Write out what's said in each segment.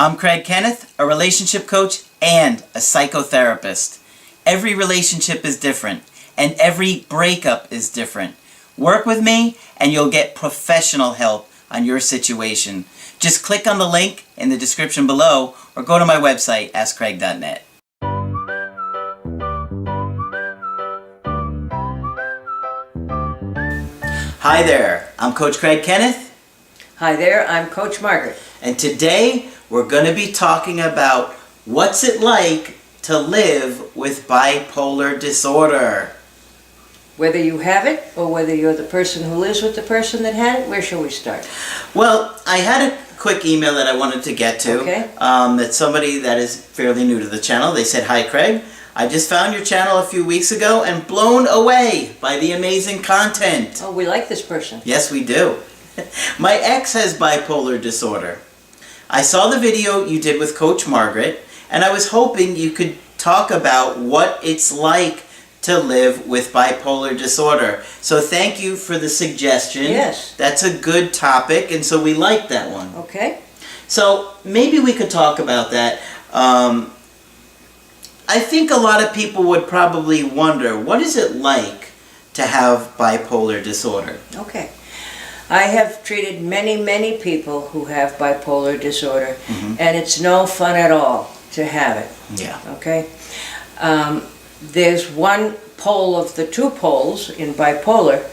I'm Craig Kenneth, a relationship coach and a psychotherapist. Every relationship is different, and every breakup is different. Work with me, and you'll get professional help on your situation. Just click on the link in the description below, or go to my website, askcraig.net. Hi there, I'm Coach Craig Kenneth. Hi there, I'm Coach Margaret. And today we're going to be talking about what's it like to live with bipolar disorder. Whether you have it or whether you're the person who lives with the person that had it, where shall we start? Well, I had a quick email that I wanted to get to. Okay. That's somebody that is fairly new to the channel. They said, "Hi Craig, I just found your channel a few weeks ago and blown away by the amazing content." Oh, we like this person. Yes, we do. My ex has bipolar disorder. I saw the video you did with Coach Margaret, and I was hoping you could talk about what it's like to live with bipolar disorder. So thank you for the suggestion. Yes. That's a good topic, and so we like that one. Okay. So maybe we could talk about that. I think a lot of people would probably wonder, what is it like to have bipolar disorder? Okay. I have treated many people who have bipolar disorder, and it's no fun at all to have it. Yeah. Okay? There's one pole of the two poles in bipolar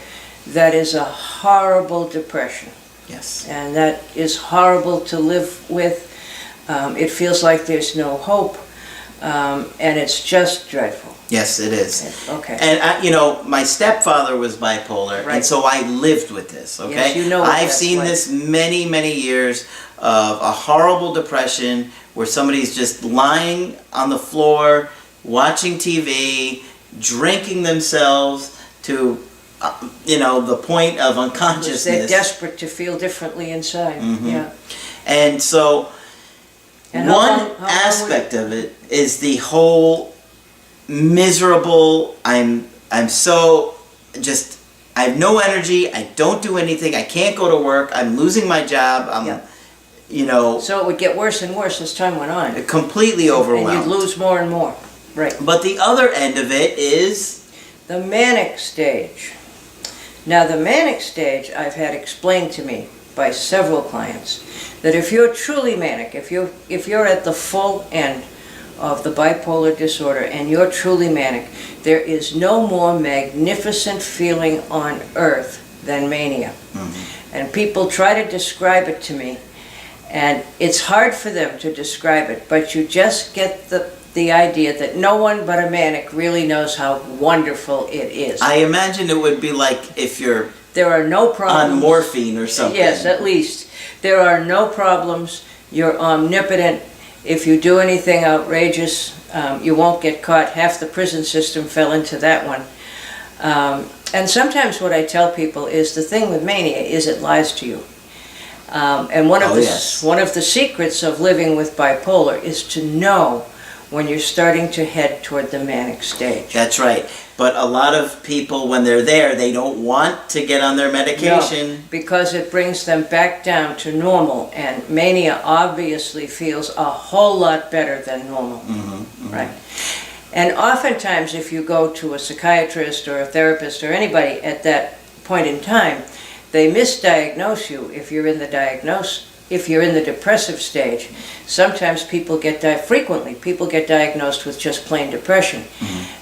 that is a horrible depression. Yes. And that is horrible to live with. It feels like there's no hope, and it's just dreadful. Yes, it is. Okay. And my stepfather was bipolar, Right. and so I lived with this. Okay. Yes, you know what I've that's seen like. this many years of a horrible depression where somebody's just lying on the floor, watching TV, drinking themselves to, the point of unconsciousness. They're desperate to feel differently inside. Yeah. And so, And how one long aspect of it is the whole miserable. I'm so just. I have no energy. I don't do anything. I can't go to work. I'm losing my job. So it would get worse and worse as time went on. Completely overwhelmed. And you'd lose more and more. Right. But the other end of it is The manic stage. Now the manic stage I've had explained to me by several clients that if you're truly manic, if you're at the full end of the bipolar disorder and you're truly manic, there is no more magnificent feeling on earth than mania. And people try to describe it to me, and it's hard for them to describe it, but you just get the idea that no one but a manic really knows how wonderful it is. I imagine it would be like if you're There are no problems. on morphine or something. Yes, at least. There are no problems. You're omnipotent. If you do anything outrageous, you won't get caught. Half the prison system fell into that one. And sometimes what I tell people is the thing with mania is it lies to you. And one of the secrets of living with bipolar is to know when you're starting to head toward the manic stage. That's right. But a lot of people, when they're there, they don't want to get on their medication. No, because it brings them back down to normal, and mania obviously feels a whole lot better than normal. Right. And oftentimes if you go to a psychiatrist or a therapist or anybody at that point in time, they misdiagnose you if you're in the depressive stage. Sometimes frequently people get diagnosed with just plain depression.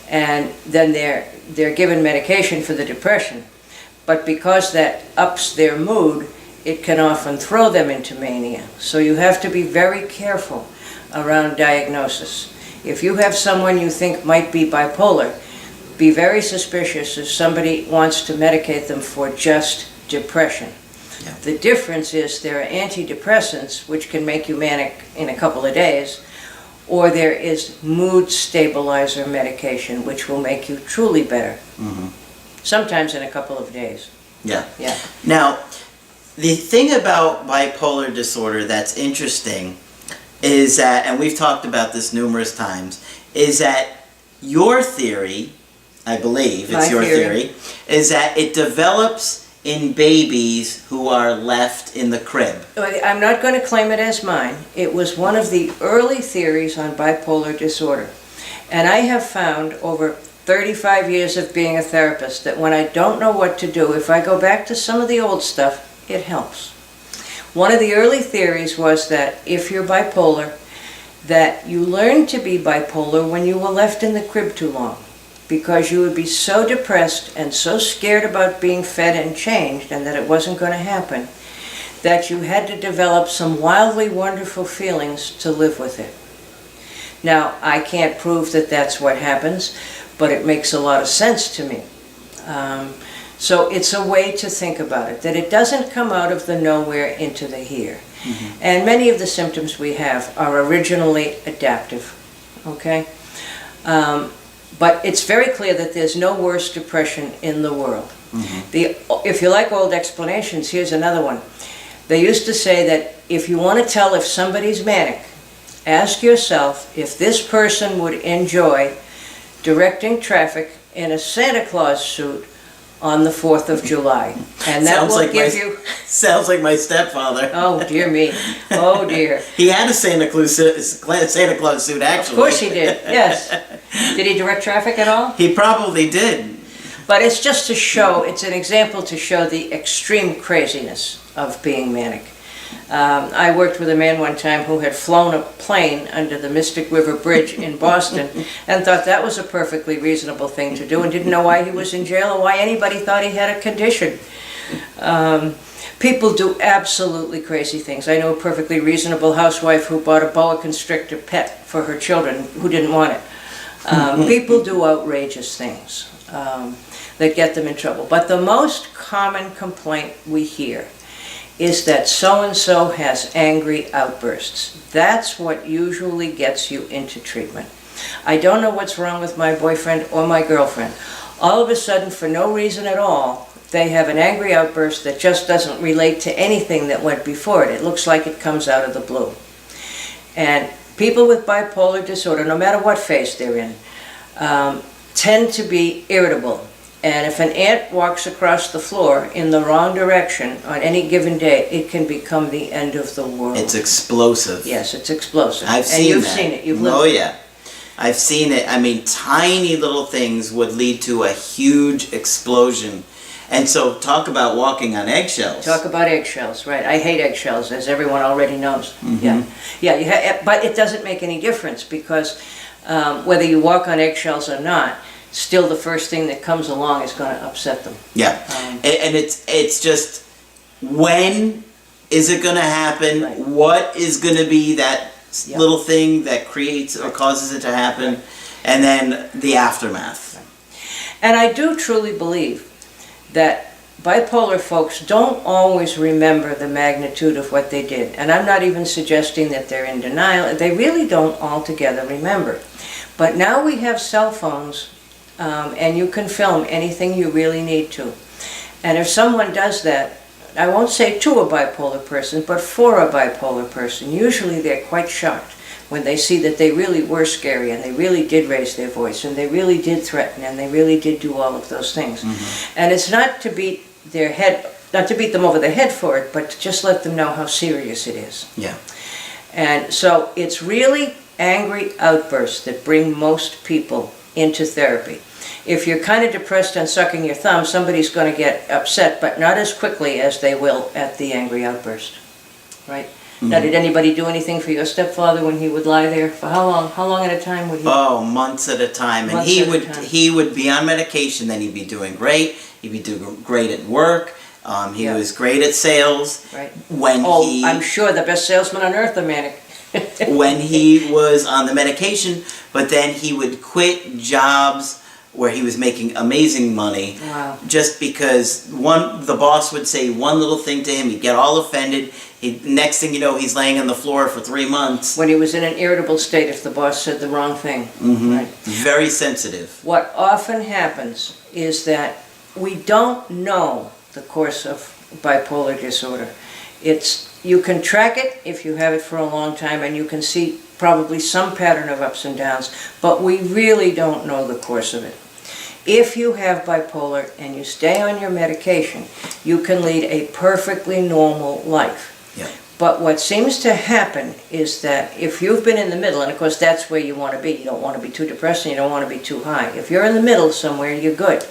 And then they're given medication for the depression. But because that ups their mood, it can often throw them into mania. So you have to be very careful around diagnosis. If you have someone you think might be bipolar, be very suspicious if somebody wants to medicate them for just depression. Yeah. The difference is there are antidepressants which can make you manic in a couple of days, or there is mood stabilizer medication which will make you truly better. Sometimes in a couple of days. Yeah. Yeah. Now, the thing about bipolar disorder that's interesting is that, and we've talked about this numerous times, is that your theory, I believe it's your theory, is that it develops in babies who are left in the crib. I'm not going to claim it as mine. It was one of the early theories on bipolar disorder. And I have found over 35 years of being a therapist that when I don't know what to do, if I go back to some of the old stuff, it helps. One of the early theories was that if you're bipolar, that you learned to be bipolar when you were left in the crib too long, because you would be so depressed and so scared about being fed and changed and that it wasn't going to happen, that you had to develop some wildly wonderful feelings to live with it. Now, I can't prove that that's what happens, but it makes a lot of sense to me. So it's a way to think about it, that it doesn't come out of the nowhere into the here. Mm-hmm. And many of the symptoms we have are originally adaptive, okay? But it's very clear that there's no worse depression in the world. Mm-hmm. If you like old explanations, here's another one. They used to say that if you want to tell if somebody's manic, ask yourself if this person would enjoy directing traffic in a Santa Claus suit on the 4th of July. And that will give you... Sounds like my stepfather. Oh, dear me. Oh, dear. He had a Santa Claus suit, actually. Of course he did, yes. Did he direct traffic at all? He probably did. But it's just to show, it's an example to show the extreme craziness of being manic. I worked with a man one time who had flown a plane under the Mystic River Bridge in Boston and thought that was a perfectly reasonable thing to do and didn't know why he was in jail or why anybody thought he had a condition. People do absolutely crazy things. I know a perfectly reasonable housewife who bought a boa constrictor pet for her children who didn't want it. People do outrageous things that get them in trouble. But the most common complaint we hear is that so-and-so has angry outbursts. That's what usually gets you into treatment. I don't know what's wrong with my boyfriend or my girlfriend. All of a sudden, for no reason at all, they have an angry outburst that just doesn't relate to anything that went before it. It looks like it comes out of the blue. And people with bipolar disorder, no matter what phase they're in, tend to be irritable. And if an ant walks across the floor in the wrong direction on any given day, it can become the end of the world. It's explosive. Yes, it's explosive. I've seen that. And you've seen it. You've lived it. Oh, yeah. I've seen it. I mean, tiny little things would lead to a huge explosion. And so, talk about walking on eggshells. Talk about eggshells, right. I hate eggshells, as everyone already knows. Mm-hmm. Yeah, but it doesn't make any difference because whether you walk on eggshells or not, still the first thing that comes along is going to upset them. Yeah, and it's just, when is it going to happen? Right. What is going to be that little thing that creates or causes it to happen? Right. And then the aftermath. Right. And I do truly believe that bipolar folks don't always remember the magnitude of what they did. And I'm not even suggesting that they're in denial. They really don't altogether remember. But now we have cell phones, and you can film anything you really need to. And if someone does that, I won't say to a bipolar person, but for a bipolar person, usually they're quite shocked when they see that they really were scary and they really did raise their voice and they really did threaten and they really did do all of those things. Mm-hmm. And it's not to beat them over the head for it, but to just let them know how serious it is. Yeah. And so it's really angry outbursts that bring most people into therapy. If you're kind of depressed and sucking your thumb, somebody's going to get upset, but not as quickly as they will at the angry outburst, right? Mm-hmm. Now, did anybody do anything for your stepfather when he would lie there? For how long? How long at a time would he? Oh, months at a time. And he would be on medication, then he'd be doing great. He'd be doing great at work. He was great at sales. Right. I'm sure the best salesman on earth, the manic. When he was on the medication, but then he would quit jobs where he was making amazing money. Wow. Just because the boss would say one little thing to him, he'd get all offended. Next thing you know, he's laying on the floor for 3 months. When he was in an irritable state if the boss said the wrong thing. Mm-hmm. Right. Very sensitive. What often happens is that we don't know the course of bipolar disorder. You can track it if you have it for a long time, and you can see probably some pattern of ups and downs, but we really don't know the course of it. If you have bipolar and you stay on your medication, you can lead a perfectly normal life. Yeah. But what seems to happen is that if you've been in the middle, and of course that's where you want to be, you don't want to be too depressed and you don't want to be too high. If you're in the middle somewhere, you're good.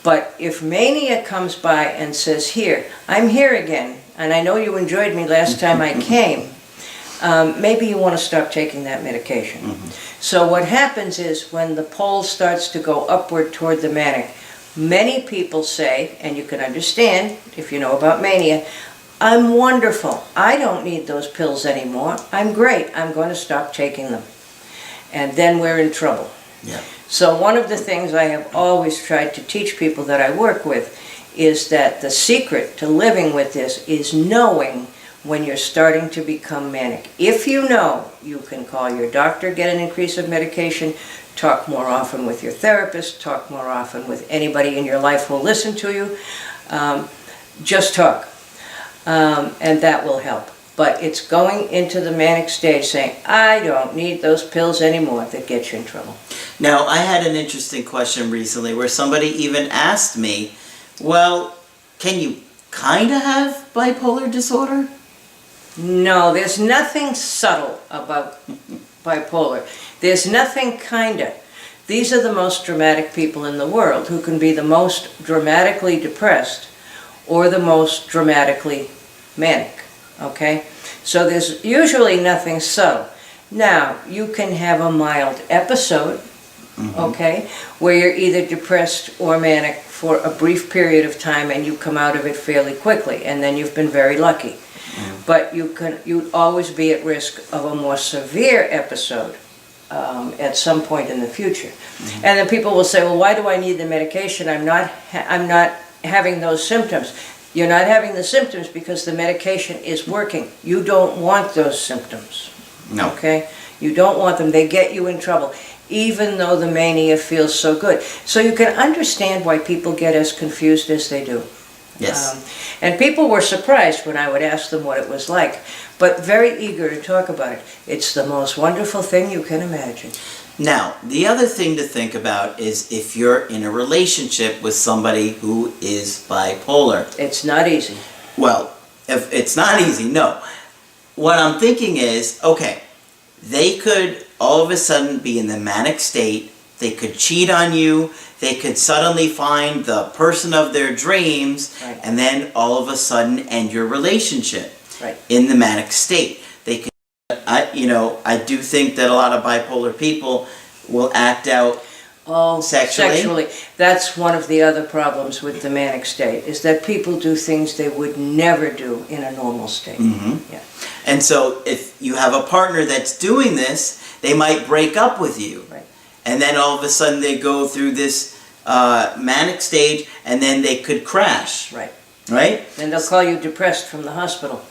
But if mania comes by and says, here, I'm here again, and I know you enjoyed me last time I came, maybe you want to stop taking that medication. So what happens is when the pole starts to go upward toward the manic, many people say, and you can understand if you know about mania, I'm wonderful. I don't need those pills anymore. I'm great. I'm going to stop taking them. And then we're in trouble. Yeah. So one of the things I have always tried to teach people that I work with is that the secret to living with this is knowing when you're starting to become manic. If you know, you can call your doctor, get an increase of medication, talk more often with your therapist, talk more often with anybody in your life who will listen to you. Just talk. And that will help. But it's going into the manic stage saying, I don't need those pills anymore, that gets you in trouble. Now, I had an interesting question recently where somebody even asked me, well, can you kind of have bipolar disorder? No, there's nothing subtle about bipolar. There's nothing kinda. These are the most dramatic people in the world who can be the most dramatically depressed or the most dramatically manic, okay? So there's usually nothing subtle. Now, you can have a mild episode, okay, where you're either depressed or manic for a brief period of time and you come out of it fairly quickly, and then you've been very lucky. But you'd always be at risk of a more severe episode at some point in the future. And then people will say, well, why do I need the medication? I'm not having those symptoms. You're not having the symptoms because the medication is working. You don't want those symptoms. No. Okay? You don't want them. They get you in trouble, even though the mania feels so good. So you can understand why people get as confused as they do. Yes. And people were surprised when I would ask them what it was like, but very eager to talk about it. It's the most wonderful thing you can imagine. Now, the other thing to think about is if you're in a relationship with somebody who is bipolar. It's not easy. Well, if it's not easy, no. What I'm thinking is, okay, they could all of a sudden be in the manic state. They could cheat on you. They could suddenly find the person of their dreams, right, and then all of a sudden end your relationship, right, in the manic state. They could, I do think that a lot of bipolar people will act out sexually. That's one of the other problems with the manic state, is that people do things they would never do in a normal state. Yeah. And so if you have a partner that's doing this, they might break up with you. Right. And then all of a sudden they go through this manic stage, and then they could crash. Right. Right? And they'll call you depressed from the hospital.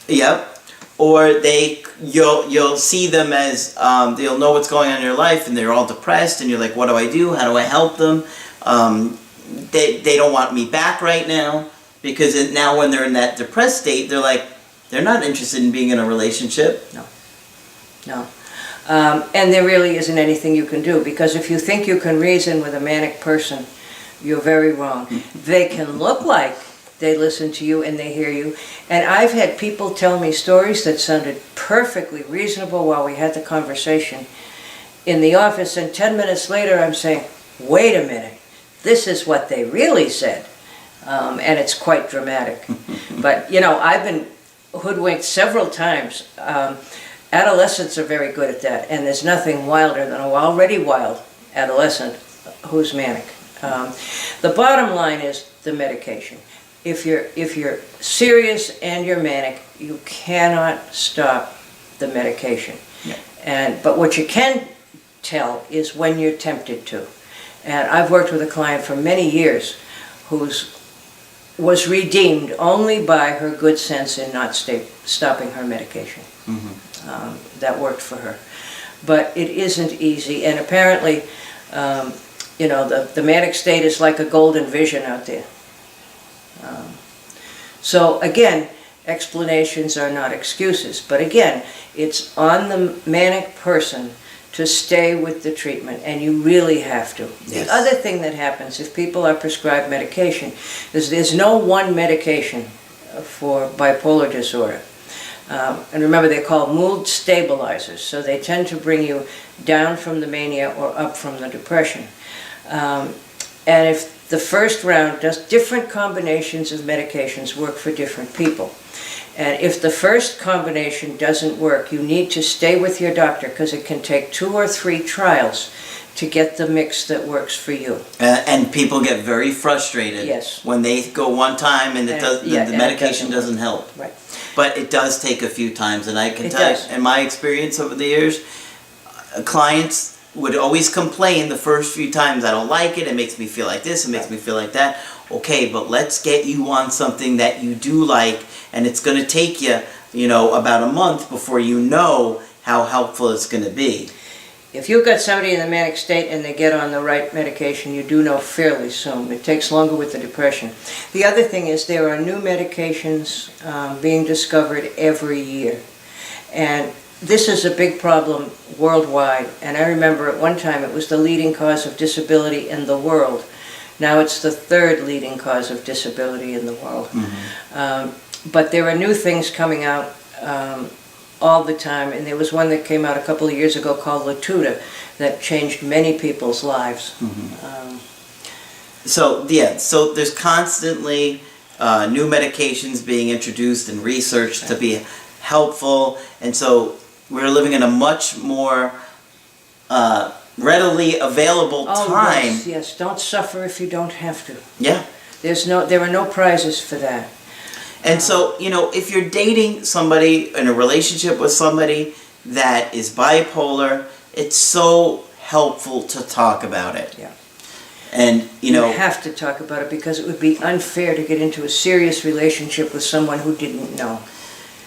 Yep. Or you'll see them as, they'll know what's going on in your life, and they're all depressed, and you're like, what do I do? How do I help them? They don't want me back right now, because now when they're in that depressed state, they're not interested in being in a relationship. No. And there really isn't anything you can do, because if you think you can reason with a manic person, you're very wrong. They can look like they listen to you and they hear you. And I've had people tell me stories that sounded perfectly reasonable while we had the conversation in the office, and 10 minutes later I'm saying, wait a minute, this is what they really said. And it's quite dramatic. But, I've been hoodwinked several times. Adolescents are very good at that, and there's nothing wilder than an already wild adolescent who's manic. The bottom line is the medication. If you're serious and you're manic, you cannot stop the medication. Yeah. But what you can tell is when you're tempted to. And I've worked with a client for many years who was redeemed only by her good sense in not stopping her medication. That worked for her. But it isn't easy, and apparently, the manic state is like a golden vision out there. So again, explanations are not excuses, but again, it's on the manic person to stay with the treatment, and you really have to. Yes. The other thing that happens if people are prescribed medication is there's no one medication for bipolar disorder. And remember, they're called mood stabilizers, so they tend to bring you down from the mania or up from the depression. And if the first round does, different combinations of medications work for different people. And if the first combination doesn't work, you need to stay with your doctor, because it can take 2 or 3 trials to get the mix that works for you. And people get very frustrated Yes. when they go one time and the medication doesn't help. Right. But it does take a few times, and I can It tell you, does. in my experience over the years, clients would always complain the first few times, I don't like it, it makes me feel like this, it makes me feel like that. Okay, but let's get you on something that you do like, and it's going to take you, about a month before you know how helpful it's going to be. If you've got somebody in the manic state and they get on the right medication, you do know fairly soon. It takes longer with the depression. The other thing is there are new medications being discovered every year. And this is a big problem worldwide. And I remember at one time it was the leading cause of disability in the world. Now it's the 3rd leading cause of disability in the world. Mm-hmm. But there are new things coming out all the time, and there was one that came out a couple of years ago called Latuda that changed many people's lives. Mm-hmm. So there's constantly new medications being introduced and researched to be helpful, and so we're living in a much more readily available time. Yes, don't suffer if you don't have to. Yeah. There are no prizes for that. And so, if you're dating somebody, in a relationship with somebody that is bipolar, it's so helpful to talk about it. Yeah. And, You have to talk about it, because it would be unfair to get into a serious relationship with someone who didn't know.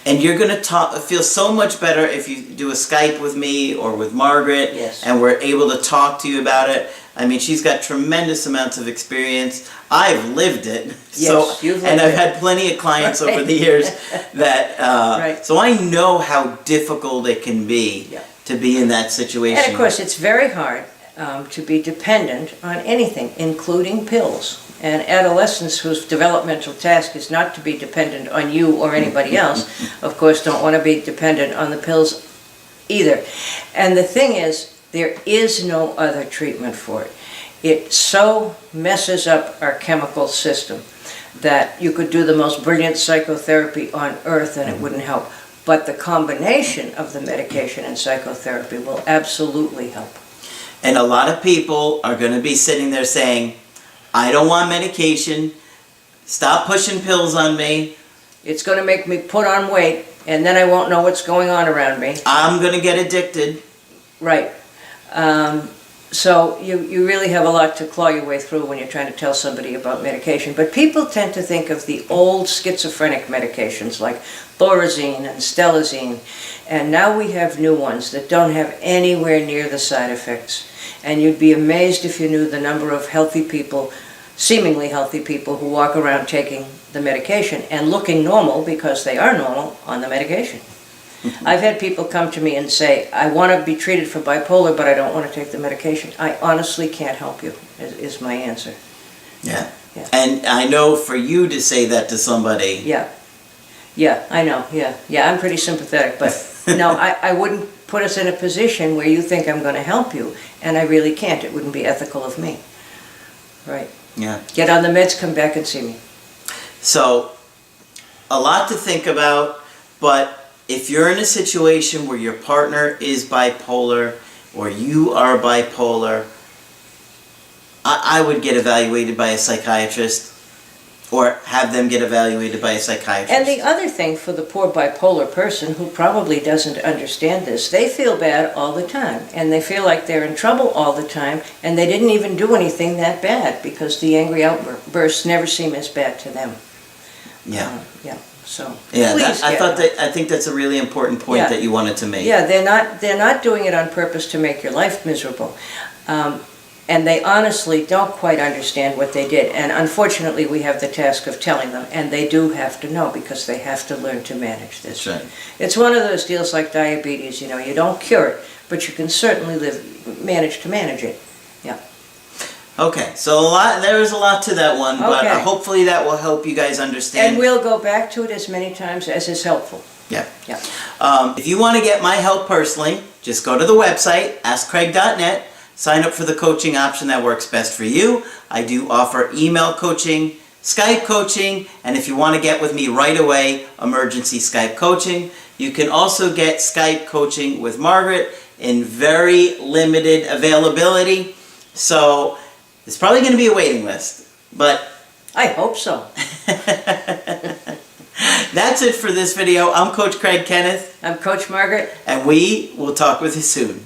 And you're going to feel so much better if you do a Skype with me or with Margaret. Yes. And we're able to talk to you about it. I mean, she's got tremendous amounts of experience. I've lived it. Yes, you've lived and I've it. had plenty of clients over the years that, Right. so I know how difficult it can be to be in that situation. And of course, it's very hard to be dependent on anything, including pills. And adolescents whose developmental task is not to be dependent on you or anybody else, of course, don't want to be dependent on the pills either. And the thing is, there is no other treatment for it. It so messes up our chemical system that you could do the most brilliant psychotherapy on earth and it wouldn't help. But the combination of the medication and psychotherapy will absolutely help. And a lot of people are going to be sitting there saying, I don't want medication, stop pushing pills on me. It's going to make me put on weight, and then I won't know what's going on around me. I'm going to get addicted. Right. So you really have a lot to claw your way through when you're trying to tell somebody about medication. But people tend to think of the old schizophrenic medications like Thorazine and Stelazine. And now we have new ones that don't have anywhere near the side effects. And you'd be amazed if you knew the number of healthy people, seemingly healthy people, who walk around taking the medication and looking normal because they are normal on the medication. I've had people come to me and say, I want to be treated for bipolar, but I don't want to take the medication. I honestly can't help you, is my answer. Yeah. Yeah. And I know for you to say that to somebody. Yeah. Yeah, I know. Yeah, I'm pretty sympathetic, but no, I wouldn't put us in a position where you think I'm going to help you, and I really can't. It wouldn't be ethical of me. Right. Yeah. Get on the meds, come back and see me. So, a lot to think about, but if you're in a situation where your partner is bipolar or you are bipolar, I would get evaluated by a psychiatrist or have them get evaluated by a psychiatrist. And the other thing for the poor bipolar person who probably doesn't understand this, they feel bad all the time, and they feel like they're in trouble all the time, and they didn't even do anything that bad because the angry outbursts never seem as bad to them. Yeah. Yeah. So Yeah, please I think that's a really important point that you wanted to make. Yeah, they're not doing it on purpose to make your life miserable. and they honestly don't quite understand what they did. And unfortunately, we have the task of telling them, and they do have to know because they have to learn to manage this. That's right. It's one of those deals like diabetes, you know, you don't cure it, but you can certainly manage to manage it. Yeah. Okay, so there is a lot to that one, but Okay. hopefully that will help you guys understand. And we'll go back to it as many times as is helpful. Yeah. Yeah. If you want to get my help personally, just go to the website, askcraig.net, sign up for the coaching option that works best for you. I do offer email coaching, Skype coaching, and if you want to get with me right away, emergency Skype coaching. You can also get Skype coaching with Margaret in very limited availability. So it's probably going to be a waiting list, but I hope so. that's it for this video. I'm Coach Craig Kenneth. I'm Coach Margaret. And we will talk with you soon.